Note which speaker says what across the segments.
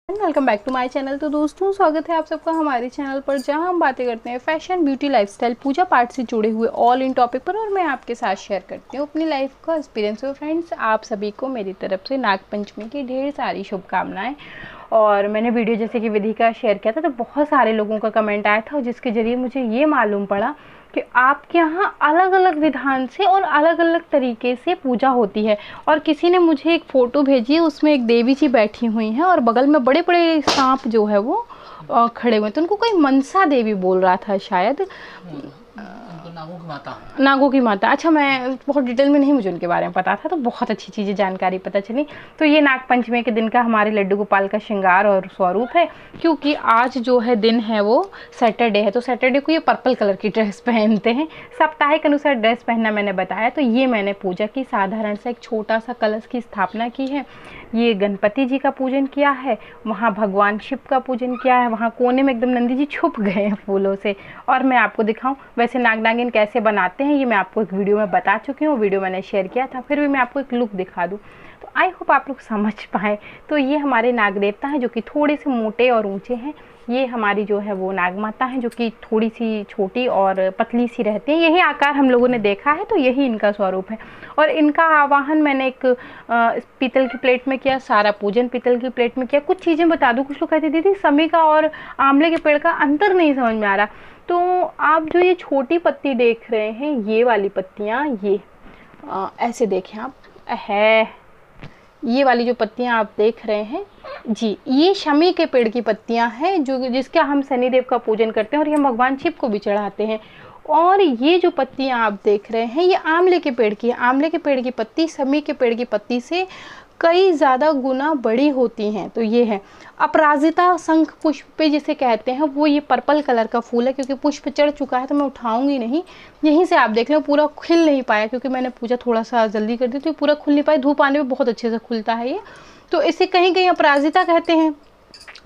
Speaker 1: Welcome back to my channel. तो दोस्तों स्वागत है आप सबका हमारे चैनल पर, जहां हम बातें करते हैं फैशन, ब्यूटी, लाइफस्टाइल, पूजा पाठ से जुड़े हुए ऑल इन टॉपिक पर। और मैं आपके साथ शेयर करती हूँ अपनी लाइफ का एक्सपीरियंस। तो फ्रेंड्स, आप सभी को मेरी तरफ से नागपंचमी की ढेर सारी शुभकामनाएं। और मैंने वीडियो जैसे कि विधि का शेयर किया था, तो बहुत सारे लोगों का कमेंट आया था, जिसके जरिए मुझे ये मालूम पड़ा कि आपके यहाँ अलग अलग विधान से और अलग अलग तरीके से पूजा होती है। और किसी ने मुझे एक फ़ोटो भेजी है, उसमें एक देवी जी बैठी हुई हैं और बगल में बड़े बड़े सांप जो है वो खड़े हुए। तो उनको कोई मनसा देवी बोल रहा था शायद,
Speaker 2: नागों की माता।
Speaker 1: नागों की माता। अच्छा, मैं बहुत डिटेल में नहीं, मुझे उनके बारे में पता था, तो बहुत अच्छी चीज़ें जानकारी पता चली। तो ये नागपंचमी के दिन का हमारे लड्डू गोपाल का श्रृंगार और स्वरूप है। क्योंकि आज जो है दिन है वो सैटरडे है, तो सैटरडे को ये पर्पल कलर की ड्रेस पहनते हैं। साप्ताहिक अनुसार ड्रेस पहनना मैंने बताया। तो ये मैंने पूजा की, साधारण सा एक छोटा सा कलश की स्थापना की है। ये गणपति जी का पूजन किया है, वहाँ भगवान शिव का पूजन किया है, वहाँ कोने में एकदम नंदी जी छुप गए हैं फूलों से। और मैं आपको दिखाऊं वैसे नाग नागिन कैसे बनाते हैं, ये मैं आपको एक वीडियो में बता चुकी हूँ, वीडियो मैंने शेयर किया था। फिर भी मैं आपको एक लुक दिखा दूँ, तो आई होप आप लोग समझ पाएँ। तो ये हमारे नाग देवता हैं जो कि थोड़े से मोटे और ऊंचे हैं। ये हमारी जो है वो नाग माता है जो कि थोड़ी सी छोटी और पतली सी रहती है। यही आकार हम लोगों ने देखा है, तो यही इनका स्वरूप है। और इनका आवाहन मैंने एक पीतल की प्लेट में किया, सारा पूजन पीतल की प्लेट में किया। कुछ चीज़ें बता दूँ, कुछ लोग कहते दीदी समी का और आंवले के पेड़ का अंतर नहीं समझ में आ रहा। तो आप जो ये छोटी पत्ती देख रहे हैं, ये वाली पत्तियाँ, ये ऐसे देखें आप, है ये वाली जो पत्तियां आप देख रहे हैं जी, ये शमी के पेड़ की पत्तियां हैं, जो जिसका हम शनिदेव का पूजन करते हैं और ये भगवान शिव को भी चढ़ाते हैं। और ये जो पत्तियां आप देख रहे हैं, ये आंवले के पेड़ की है। आंवले के पेड़ की पत्ती शमी के पेड़ की पत्ती से कई ज़्यादा गुना बड़ी होती हैं। तो ये है अपराजिता शंख पुष्प पे जिसे कहते हैं, वो ये पर्पल कलर का फूल है। क्योंकि पुष्प चढ़ चुका है तो मैं उठाऊंगी नहीं, यहीं से आप देख लो, पूरा खिल नहीं पाया क्योंकि मैंने पूजा थोड़ा सा जल्दी कर दी, तो पूरा खुल नहीं पाया। धूप आने में बहुत अच्छे से खुलता है ये। तो इसे कहीं कहीं अपराजिता कहते हैं,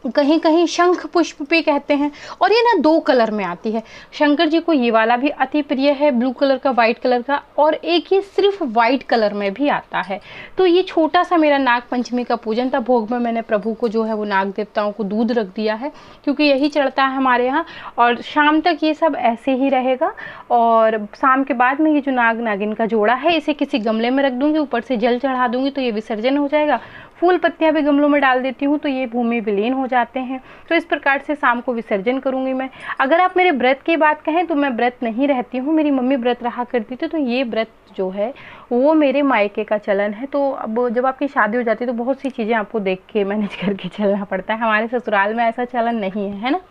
Speaker 1: कहीं कहीं शंख पुष्प भी कहते हैं। और ये ना दो कलर में आती है। शंकर जी को ये वाला भी अति प्रिय है, ब्लू कलर का, वाइट कलर का, और एक ये सिर्फ वाइट कलर में भी आता है। तो ये छोटा सा मेरा नाग पंचमी का पूजन था। भोग में मैंने प्रभु को जो है वो नाग देवताओं को दूध रख दिया है, क्योंकि यही चढ़ता है हमारे यहाँ। और शाम तक ये सब ऐसे ही रहेगा। और शाम के बाद में ये जो नाग नागिन का जोड़ा है, इसे किसी गमले में रख दूंगी, ऊपर से जल चढ़ा दूंगी, तो ये विसर्जन हो जाएगा। फूल पत्तियां भी गमलों में डाल देती हूँ, तो ये भूमि विलीन हो जाते हैं। तो इस प्रकार से शाम को विसर्जन करूंगी मैं। अगर आप मेरे व्रत की बात कहें तो मैं व्रत नहीं रहती हूँ, मेरी मम्मी व्रत रहा करती थी। तो ये व्रत जो है वो मेरे मायके का चलन है। तो अब जब आपकी शादी हो जाती है तो बहुत सी चीज़ें आपको देख के मैनेज करके चलना पड़ता है। हमारे ससुराल में ऐसा चलन नहीं है ना।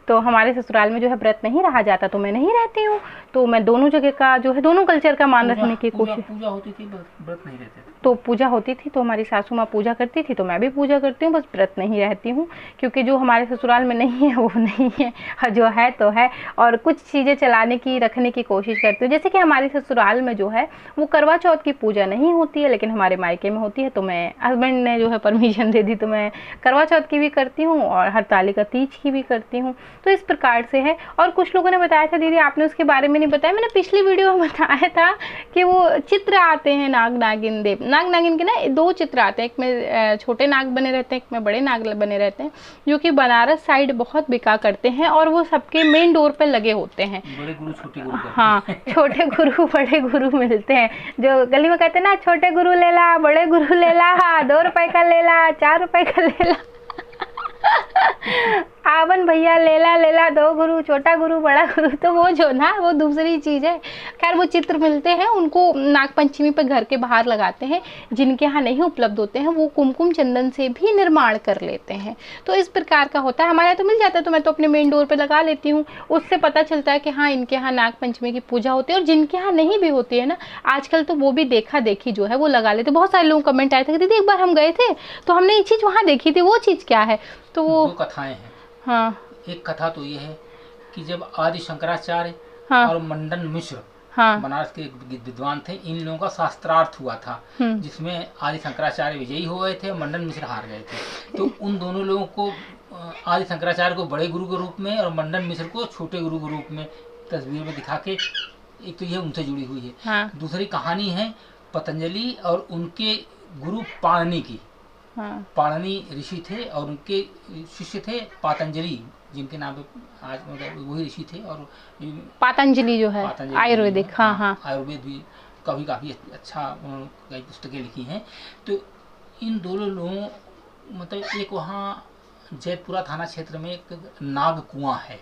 Speaker 1: तो हमारे ससुराल में जो है व्रत नहीं रहा जाता, तो मैं नहीं रहती हूँ। तो मैं दोनों जगह का जो है, दोनों कल्चर का मान रखने की कोशिश।
Speaker 2: पूजा होती थी, व्रत नहीं रहते थे।
Speaker 1: तो पूजा होती थी तो हमारी सासू माँ पूजा करती थी, तो मैं भी पूजा करती हूँ, बस व्रत नहीं रहती हूँ। क्योंकि जो हमारे ससुराल में नहीं है वो नहीं है, जो है तो है। और कुछ चीज़ें चलाने की, रखने की कोशिश करती हूँ। जैसे कि हमारे ससुराल में जो है वो करवा चौथ की पूजा नहीं होती है, लेकिन हमारे मायके में होती है। तो मैं, हस्बैंड ने जो है परमिशन दे दी, तो मैं करवा चौथ की भी करती हूँ और हरतालिका तीज की भी करती हूँ। तो इस प्रकार से है। और कुछ लोगों ने बताया था दीदी आपने उसके बारे में नहीं बताया। मैंने पिछली वीडियो में बताया था कि वो चित्र आते हैं नाग नागिन देव, नाग नागिन के ना दो चित्र आते हैं, एक में छोटे नाग बने रहते हैं, एक में बड़े नाग बने रहते हैं, जो कि बनारस साइड बहुत बिका करते हैं। और वो सबके मेन डोर पे लगे होते हैं।
Speaker 2: बड़े गुरु छोटे गुरु,
Speaker 1: हाँ, छोटे गुरु बड़े गुरु मिलते हैं। जो गली में कहते हैं ना, छोटे गुरु ले ला, बड़े गुरु ले ला, 2 रुपए का ले ला, 4 रुपए का ले ला, आवन भैया ले ला 2 गुरु, छोटा गुरु बड़ा गुरु। तो वो जो ना, वो दूसरी चीज़ है। खैर, वो चित्र मिलते हैं, उनको नागपंचमी पर घर के बाहर लगाते हैं। जिनके यहाँ नहीं उपलब्ध होते हैं वो कुमकुम चंदन से भी निर्माण कर लेते हैं। तो इस प्रकार का होता है। हमारे यहाँ तो मिल जाता है, तो मैं तो अपने मेन डोर पे लगा लेती हूँ। उससे पता चलता है कि हाँ, इनके यहाँ नागपंचमी की पूजा होती है। और जिनके यहाँ नहीं भी होती है ना, आजकल तो वो भी देखा देखी जो है वो लगा लेते। बहुत सारे लोग कमेंट आए थे कि दीदी एक बार हम गए थे तो हमने ये चीज़ वहाँ देखी थी, वो चीज़ क्या है। तो वो
Speaker 2: 2 कथाएं हैं।
Speaker 1: हाँ,
Speaker 2: एक कथा तो ये है कि जब आदि शंकराचार्य
Speaker 1: हाँ,
Speaker 2: और मंडन मिश्र,
Speaker 1: हाँ,
Speaker 2: बनारस के विद्वान थे, इन लोगों का शास्त्रार्थ हुआ था, जिसमें आदि शंकराचार्य विजयी हो गए थे और मंडन मिश्र हार गए थे। तो उन दोनों लोगों को, आदि शंकराचार्य को बड़े गुरु के रूप में और मंडन मिश्र को छोटे गुरु के रूप में तस्वीर में दिखा के, एक तो यह उनसे जुड़ी हुई है।
Speaker 1: हाँ,
Speaker 2: दूसरी कहानी है पतंजलि और उनके गुरु पाणिनि की।
Speaker 1: हाँ।
Speaker 2: पाणिनि ऋषि थे और उनके शिष्य थे पातंजलि, जिनके नाम पे आज मतलब वही ऋषि थे। और
Speaker 1: पातंजलि जो है
Speaker 2: पातंजलि
Speaker 1: आयुर्वेदिक, हाँ हाँ,
Speaker 2: आयुर्वेद भी काफ़ी अच्छा कई पुस्तकें लिखी हैं। तो इन दोनों लोगों मतलब एक वहाँ जैतपुरा थाना क्षेत्र में एक नाग कुआं है।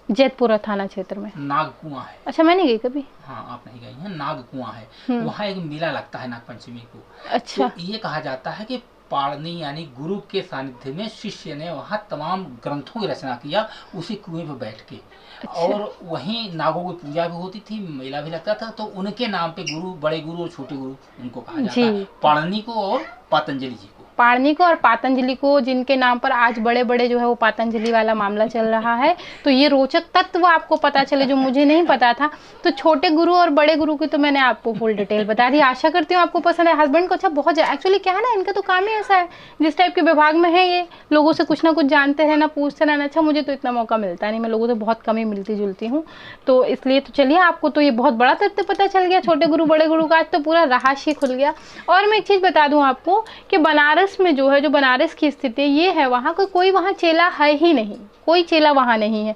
Speaker 1: जैतपुरा थाना क्षेत्र में
Speaker 2: नाग कुआं है।
Speaker 1: अच्छा, मैं नहीं गई कभी।
Speaker 2: हाँ, आप नहीं गई हैं। नाग कुआं है, वहाँ एक मेला लगता है नागपंचमी को।
Speaker 1: अच्छा।
Speaker 2: तो ये कहा जाता है कि पाणिनि यानी गुरु के सानिध्य में शिष्य ने वहाँ तमाम ग्रंथों की रचना किया उसी कुएं पर बैठ के।
Speaker 1: अच्छा।
Speaker 2: और वहीं नागों की पूजा भी होती थी, मेला भी लगता था। तो उनके नाम पे गुरु, बड़े गुरु और छोटे गुरु उनको कहा जाता है, पाणिनि को और पतंजलि जी को।
Speaker 1: पाणिनि को और पातंजलि को, जिनके नाम पर आज बड़े बड़े जो है वो पातंजलि वाला मामला चल रहा है। तो ये रोचक तत्व आपको पता चले जो मुझे नहीं पता था। तो छोटे गुरु और बड़े गुरु की तो मैंने आपको फुल डिटेल बता दी। आशा करती हूँ आपको पसंद है। हस्बैंड को अच्छा बहुत एक्चुअली क्या है ना, इनका तो काम ही ऐसा है, जिस टाइप के विभाग में है ये, लोगों से कुछ ना कुछ जानते रहना, पूछते रहना। अच्छा, मुझे तो इतना मौका मिलता नहीं, मैं लोगों से बहुत कम ही मिलती जुलती हूँ, तो इसलिए तो चलिए आपको तो ये बहुत बड़ा तथ्य पता चल गया छोटे गुरु बड़े गुरु का। आज तो पूरा रहस्य खुल गया। और मैं एक चीज़ बता दूँ आपको कि बनारस में जो है, जो बनारस की स्थिति ये है, वहाँ का कोई वहाँ चेला है ही नहीं, कोई चेला वहाँ नहीं है।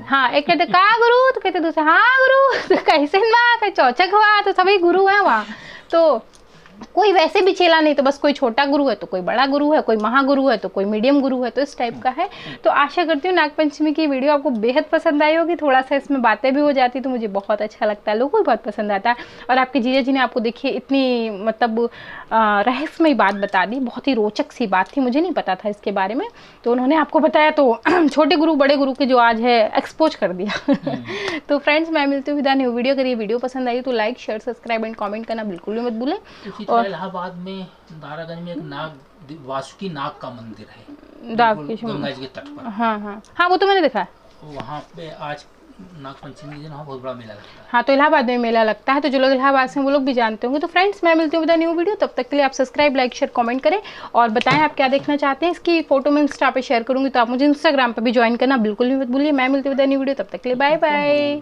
Speaker 1: हाँ, एक कहते का गुरु, तो कहते दूसरे हाँ गुरु, तो कैसे ना कहीं चौचक हुआ, तो सभी गुरु हैं वहाँ। तो कोई वैसे भी चेला नहीं, तो बस कोई छोटा गुरु है तो कोई बड़ा गुरु है, कोई महागुरु है तो कोई मीडियम गुरु है, तो इस टाइप का है। तो आशा करती हूँ नागपंचमी की वीडियो आपको बेहद पसंद आई होगी। थोड़ा सा इसमें बातें भी हो जाती तो मुझे बहुत अच्छा लगता है, लोगों को भी बहुत पसंद आता है। और आपके जीजा जी ने आपको देखिए इतनी मतलब रहस्यमयी बात बता दी, बहुत ही रोचक सी बात थी, मुझे नहीं पता था इसके बारे में, तो उन्होंने आपको बताया। तो छोटे गुरु बड़े गुरु के जो आज है एक्सपोज कर दिया। तो फ्रेंड्स, मैं मिलती हूँ विदा न्यू वीडियो। अगर ये वीडियो पसंद आई तो like share subscribe and comment करना बिल्कुल भी मत भूलें।
Speaker 2: और इलाहाबाद में दारागंज में एक नाग, वासुकी नाग का मंदिर है, गंगा जी के तट पर।
Speaker 1: हाँ हाँ हाँ, वो तो मैंने देखा है।
Speaker 2: वहाँ पे आज नागपंचमी के दिन वहाँ बहुत बड़ा मेला लगता है।
Speaker 1: हाँ, तो इलाहाबाद में मेला लगता है, तो जो लोग इलाहाबाद से हैं वो लोग भी जानते होंगे। तो फ्रेंड्स, मैं मिलती हूँ विद न्यू वीडियो। तब तक के लिए आप सब्सक्राइब लाइक शेयर कमेंट करें और बताएं आप क्या देखना चाहते हैं। इसकी फोटो मैं इंस्टा पे शेयर करूँगी, तो आप मुझे इंस्टाग्राम पे भी ज्वाइन करना बिल्कुल भी मत भूलिए। मैं मिलती हूँ विद न्यू वीडियो, तब तक के लिए बाय बाय।